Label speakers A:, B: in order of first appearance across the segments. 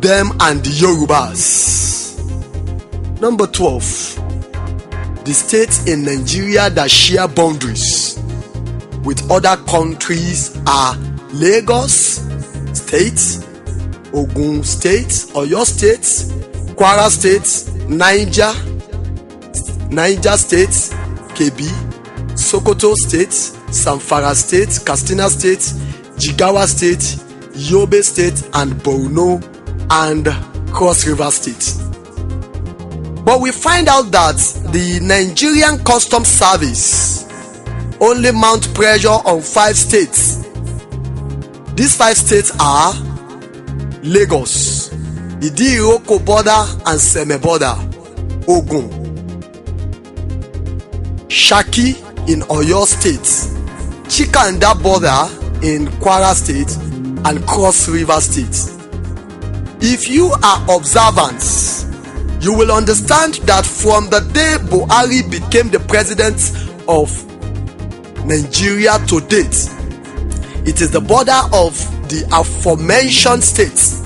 A: them and the Yorubas. Number 12. The states in Nigeria that share boundaries with other countries are Lagos State, Ogun State, Oyo State, Kwara State, Niger State, Kebbi, Sokoto State, Zamfara State, Katsina State, Jigawa State, Yobe State, and Borno and Cross River State. But we find out that the Nigerian Customs Service only mount pressure on 5 states. These 5 states are Lagos, Idi-Iroko border and Seme border, Ogun, Shaki in Oyo State, Chikanda border in Kwara State, and Cross River State. If you are observant, you will understand that from the day Buhari became the president of Nigeria to date, it is the border of the aforementioned states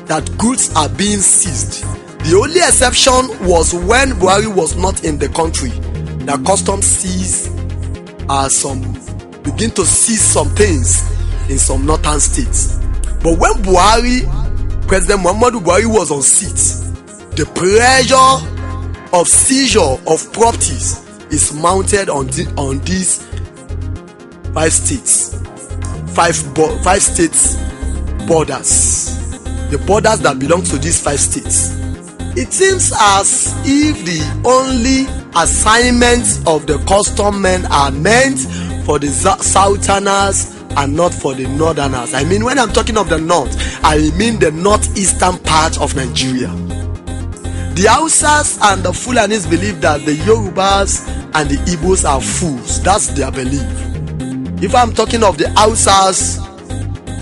A: that goods are being seized. The only exception was when Buhari was not in the country. The customs begin to seize some things in some northern states. But when President Muhammadu Buhari was on seat, the pressure of seizure of properties is mounted on these 5 states, 5 states borders, the borders that belong to these 5 states. It seems as if the only assignments of the custom men are meant for the southerners and not for the northerners. I mean, when I'm talking of the north, I mean the northeastern part of Nigeria. The Hausas and the Fulanis believe that the Yorubas and the Igbos are fools. That's their belief. If I'm talking of the Hausas,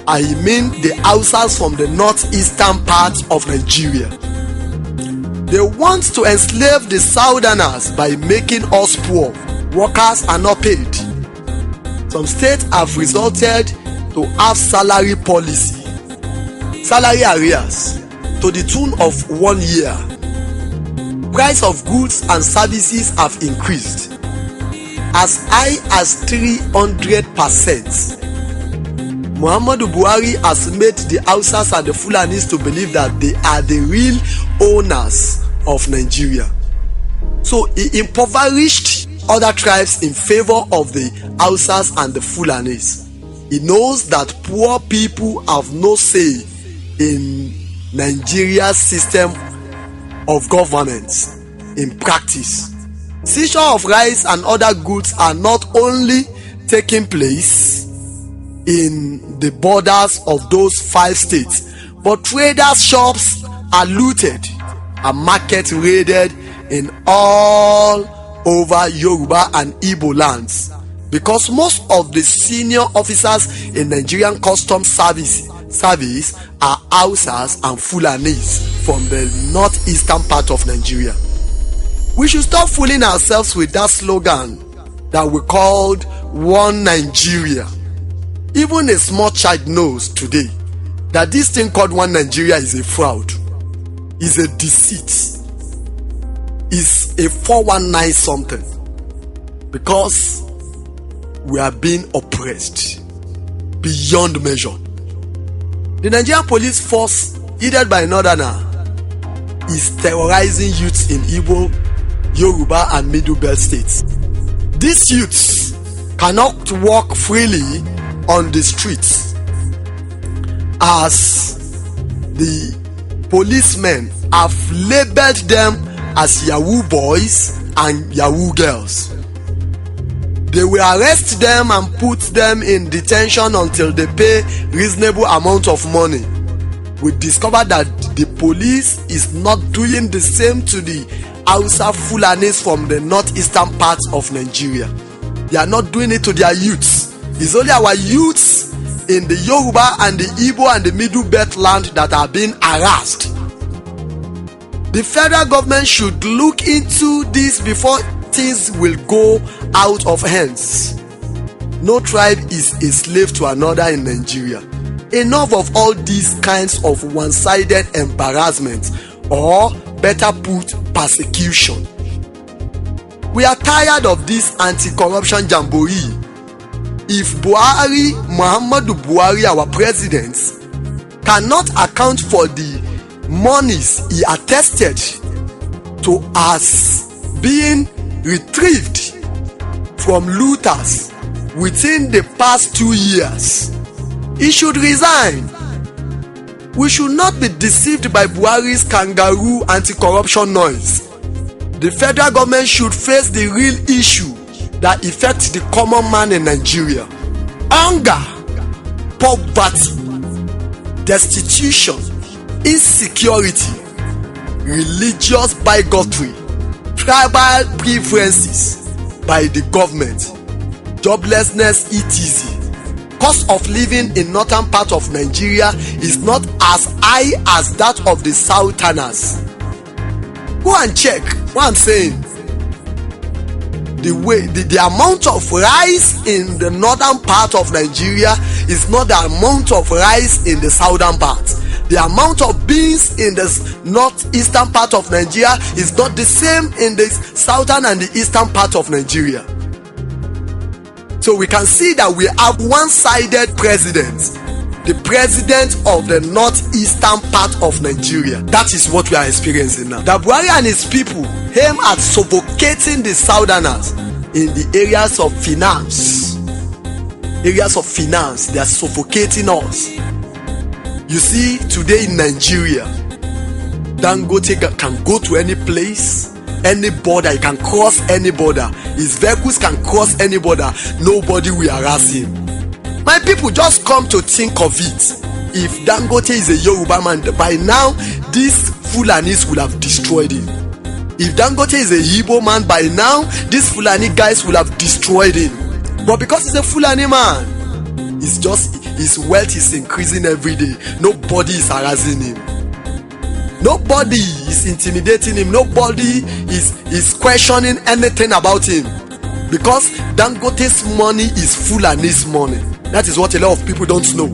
A: I mean the Hausas from the northeastern part of Nigeria. They want to enslave the Southerners by making us poor. Workers are not paid. Some states have resorted to have salary policy, salary arrears, to the tune of 1 year. Price of goods and services have increased as high as 300%. Muhammadu Buhari has made the Hausas and the Fulanis to believe that they are the real owners of Nigeria. So he impoverished other tribes in favor of the Hausas and the Fulanis. He knows that poor people have no say in Nigeria's system of government in practice. Seizure of rice and other goods are not only taking place in the borders of those 5 states, but traders' shops are looted and markets raided in all over Yoruba and Igbo lands, because most of the senior officers in Nigerian Customs Service are Hausas and Fulanis from the northeastern part of Nigeria. We should stop fooling ourselves with that slogan that we called One Nigeria. Even a small child knows today that this thing called One Nigeria is a fraud, is a deceit, is a 419 something, because we are being oppressed beyond measure. The Nigerian police force, headed by Northerner, is terrorizing youths in Igbo, Yoruba and Middle Belt states. These youths cannot walk freely on the streets as the policemen have labeled them as Yahoo boys and Yahoo girls. They will arrest them and put them in detention until they pay reasonable amount of money. We discovered that the police is not doing the same to the Hausa Fulanis from the northeastern parts of Nigeria. They are not doing it to their youths. It's only our youths in the Yoruba and the Igbo and the Middle Belt land that are being harassed. The federal government should look into this before things will go out of hands. No tribe is a slave to another in Nigeria. enough of all these kinds of one-sided embarrassment, or better put, persecution. We are tired of this anti-corruption jamboree. If Muhammadu Buhari, our president, cannot account for the monies he attested to as being retrieved from looters within the past 2 years, he should resign. We should not be deceived by Buhari's kangaroo anti-corruption noise. The federal government should face the real issue that affects the common man in Nigeria: hunger, poverty, destitution, insecurity, religious bigotry, tribal preferences by the government, joblessness, etc. Cost of living in northern part of Nigeria is not as high as that of the southerners. Go and check what I'm saying. The amount of rice in the northern part of Nigeria is not the amount of rice in the southern part. The amount of beans in the northeastern part of Nigeria is not the same in the southern and the eastern part of Nigeria. So we can see that we have one-sided president, the president of the northeastern part of Nigeria. That is what we are experiencing now. That Buhari and his people aim at suffocating the southerners in the areas of finance. Areas of finance, they are suffocating us. You see, today in Nigeria, Dangote can go to any place, any border. He can cross any border. His vehicles can cross any border. Nobody will harass him. My people, just come to think of it. If Dangote is a Yoruba man, by now these Fulanis will have destroyed him. If Dangote is a Igbo man, by now these Fulani guys will have destroyed him. But because he's a Fulani man, it's just his wealth is increasing every day. Nobody is harassing him. Nobody is intimidating him. Nobody is questioning anything about him. Because Dangote's money is Fulani's money. That is what a lot of people don't know.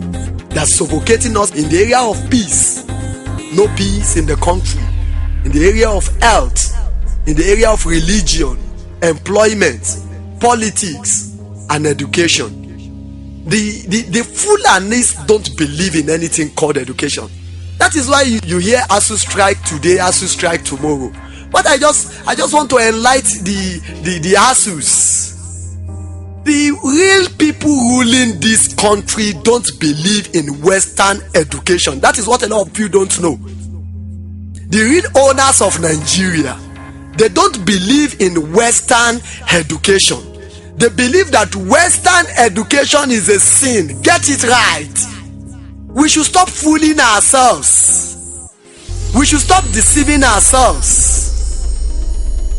A: They are suffocating us in the area of peace. No peace in the country. In the area of health. In the area of religion, employment, politics, and education. The Fulanis don't believe in anything called education. That is why you hear ASU strike today, ASU strike tomorrow. But I just want to enlighten the ASUs. The real people ruling this country don't believe in Western education. That is what a lot of people don't know. The real owners of Nigeria, they don't believe in Western education. They believe that Western education is a sin. Get it right. We should stop fooling ourselves. We should stop deceiving ourselves.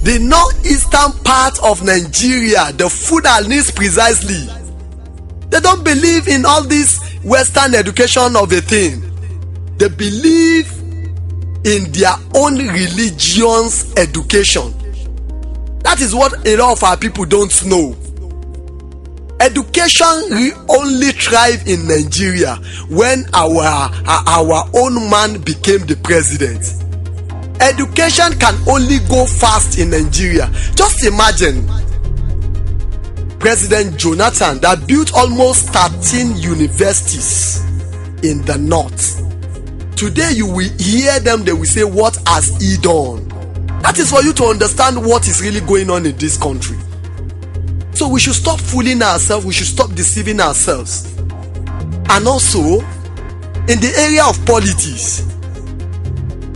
A: The northeastern part of Nigeria, the Fulanis precisely, they don't believe in all this Western education of a thing. They believe in their own religion's education. That is what a lot of our people don't know. Education only thrive in Nigeria when our own man became the president. Education can only go fast in Nigeria. Just imagine President Jonathan that built almost 13 universities in the north. Today you will hear them, they will say, what has he done? That is for you to understand what is really going on in this country. So we should stop fooling ourselves, we should stop deceiving ourselves. And also, in the area of politics,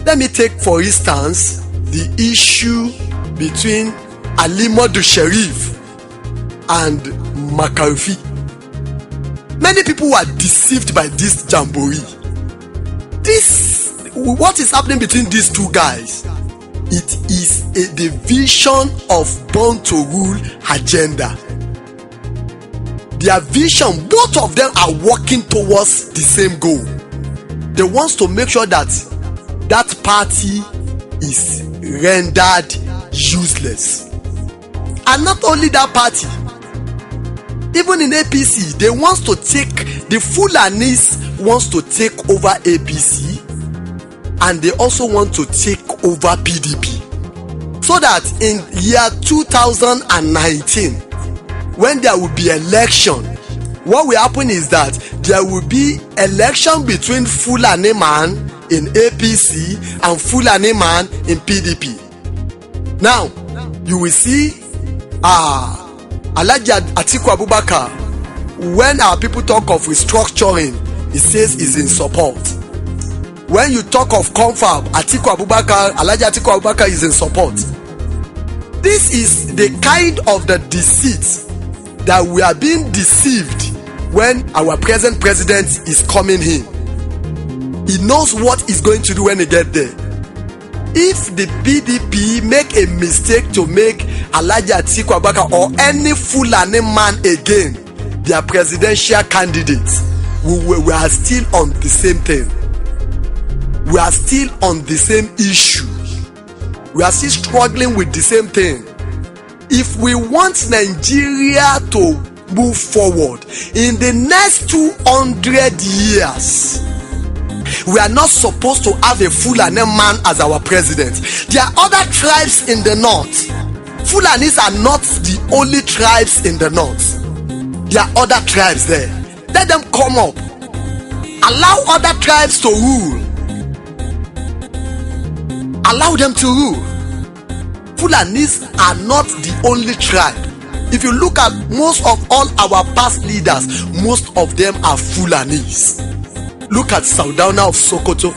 A: let me take for instance the issue between Alimadu Sheriff and McCarthy. Many people were deceived by this jamboree. What is happening between these two guys? It is a division of born to rule agenda. Their vision, both of them are working towards the same goal. They want to make sure that that party is rendered useless. And not only that party, even in APC, they want to take the Fulanis wants to take over APC and they also want to take over PDP. So that in year 2019, when there will be election, what will happen is that there will be election between Fulani man in APC and Fulani man in PDP. Now, you will see Alhaji Atiku Abubakar, when our people talk of restructuring, he says he's in support. When you talk of confab, Alhaji Atiku Abubakar is in support. This is the kind of the deceit that we are being deceived when our present president is coming in. He knows what he's going to do when he gets there. If the PDP make a mistake to make Alhaji Atiku Abubakar or any Fulani man again their presidential candidate, we are still on the same thing. We are still on the same issue. We are still struggling with the same thing. If we want Nigeria to move forward in the next 200 years, we are not supposed to have a Fulani man as our president. There are other tribes in the north. Fulanis are not the only tribes in the north. There are other tribes there. Let them come up. Allow other tribes to rule. Allow them to rule. Fulanis are not the only tribe. If you look at most of all our past leaders, most of them are Fulanis. Look at Sardauna of Sokoto.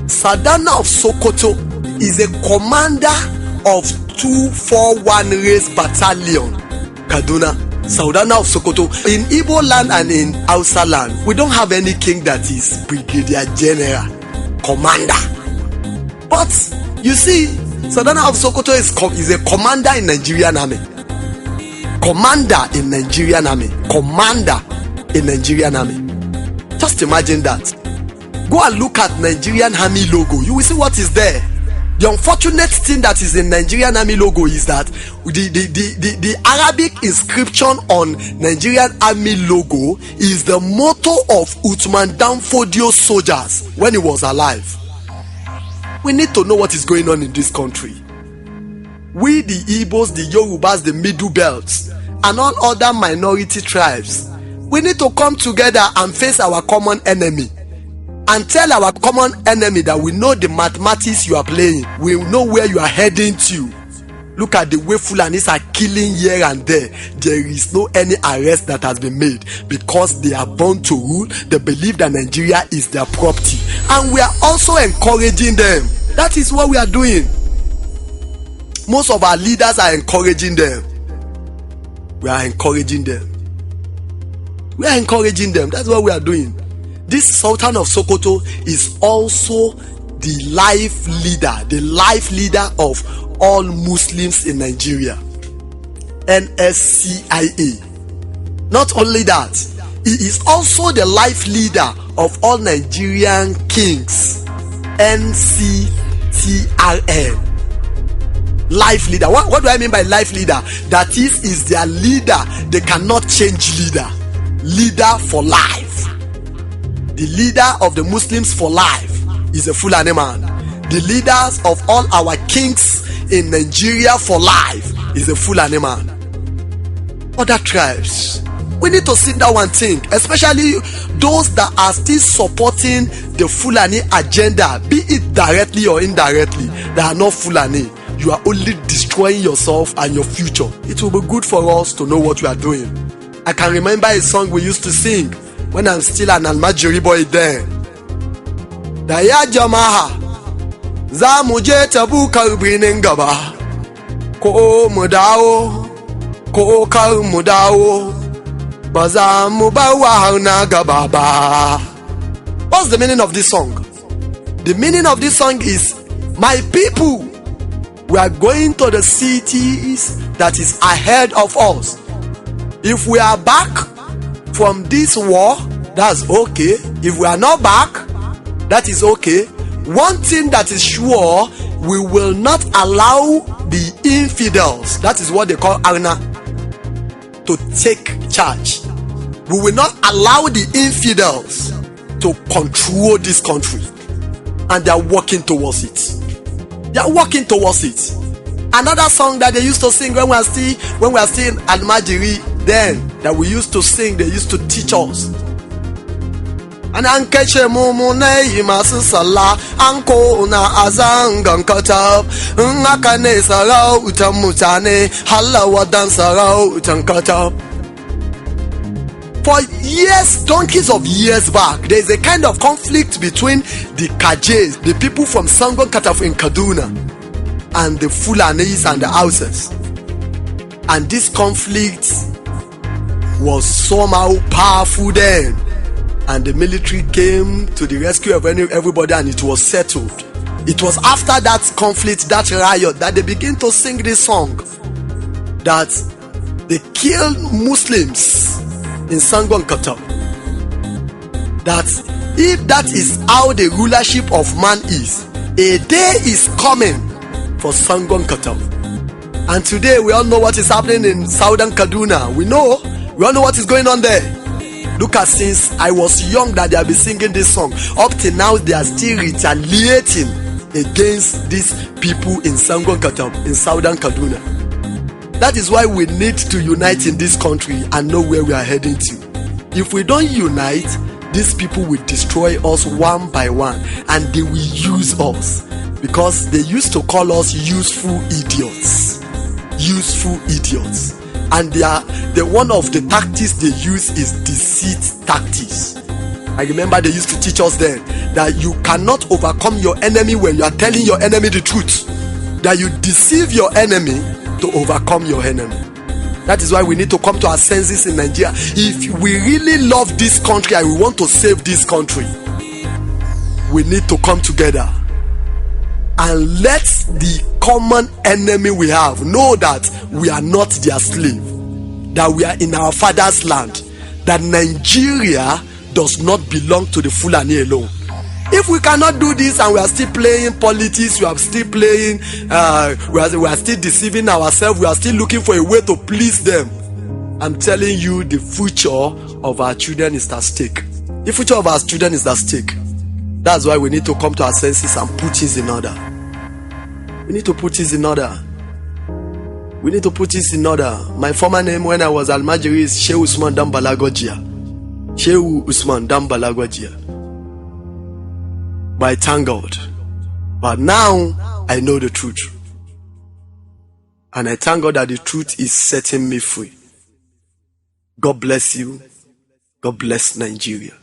A: Sardauna of Sokoto is a commander of 241 Race Battalion, Kaduna. Sardauna of Sokoto. In Igbo land and in Hausa land, we don't have any king that is brigadier general, commander. But you see, Sardauna of Sokoto is a commander in Nigerian army. Commander in Nigerian army. Commander in Nigerian army. Just imagine that. Go and look at Nigerian army logo. You will see what is there. The unfortunate thing that is in Nigerian army logo is that the Arabic inscription on Nigerian army logo is the motto of Uthman Danfodio's soldiers when he was alive. We need to know what is going on in this country. We, the Igbos, the Yorubas, the Middle Belts, and all other minority tribes, we need to come together and face our common enemy and tell our common enemy that we know the mathematics you are playing. We know where you are heading to. Look at the way Fulanis are killing here and there. There is no any arrest that has been made because they are born to rule. They believe that Nigeria is their property. And we are also encouraging them. That is what we are doing. Most of our leaders are encouraging them. We are encouraging them. We are encouraging them. That's what we are doing. This Sultan of Sokoto is also the life leader of all Muslims in Nigeria. NSCIA. Not only that, he is also the life leader of all Nigerian kings. NCTRN. Life leader. What do I mean by life leader? That is their leader. They cannot change leader. Leader for life. The leader of the Muslims for life is a Fulani man. The leaders of all our kings in Nigeria for life is a Fulani man. Other tribes, we need to sit down and think, especially those that are still supporting the Fulani agenda, be it directly or indirectly, that are not Fulani. You are only destroying yourself and your future. It will be good for us to know what we are doing. I can remember a song we used to sing when I'm still an Almajiri boy then. Daya jama'a za mu je tabukar birnin gaba, ko mu dawo ko kar mu dawo, ba za mu bar wahala gaba ba. What's the meaning of this song? The meaning of this song is, my people, we are going to the cities that is ahead of us. If we are back from this war, that's okay. If we are not back, that is okay. One thing that is sure, we will not allow the infidels, that is what they call Arna, to take charge. We will not allow the infidels to control this country. And they are working towards it. They are working towards it. Another song that they used to sing when we are still in Almajiri, then that we used to sing, they used to teach us. And ankeche mumune imasu sala anko na azangan katab ngakane sarau utamutane halawa dan sarau utankatab. For years, donkeys of years back, there is a kind of conflict between the Kajes, the people from Sangon Kataf in Kaduna, and the Fulanis and the Hausas. And this conflict was somehow powerful then. And the military came to the rescue of everybody, and it was settled. It was after that conflict, that riot, that they began to sing this song. That they killed Muslims in Sangon Kataf. That if that is how the rulership of man is, a day is coming for Sangon Kataf. And today we all know what is happening in southern Kaduna. We all know what is going on there. Look at, since I was young that they have been singing this song, up till now they are still retaliating against these people in Sangon Kataf, in southern Kaduna. That is why we need to unite in this country and know where we are heading to. If we don't unite, these people will destroy us one by one, and they will use us, because they used to call us useful idiots. Useful idiots. And one of the tactics they use is deceit tactics. I remember they used to teach us then that you cannot overcome your enemy when you are telling your enemy the truth. That you deceive your enemy to overcome your enemy. That is why we need to come to our senses in Nigeria. If we really love this country and we want to save this country, we need to come together and let the common enemy we have know that we are not their slave, that we are in our father's land, that Nigeria does not belong to the Fulani alone. If we cannot do this and we are still playing politics, we are still playing, we are still deceiving ourselves, we are still looking for a way to please them, I'm telling you, the future of our children is at stake. The future of our children is at stake. That's why we need to come to our senses and put things in order. We need to put things in order. We need to put things in order. My former name when I was Almajiri is Shehu Usman Dambalagojia. Shehu Usman Dambalagojia. But I thank God. But now I know the truth. And I thank God that the truth is setting me free. God bless you. God bless Nigeria.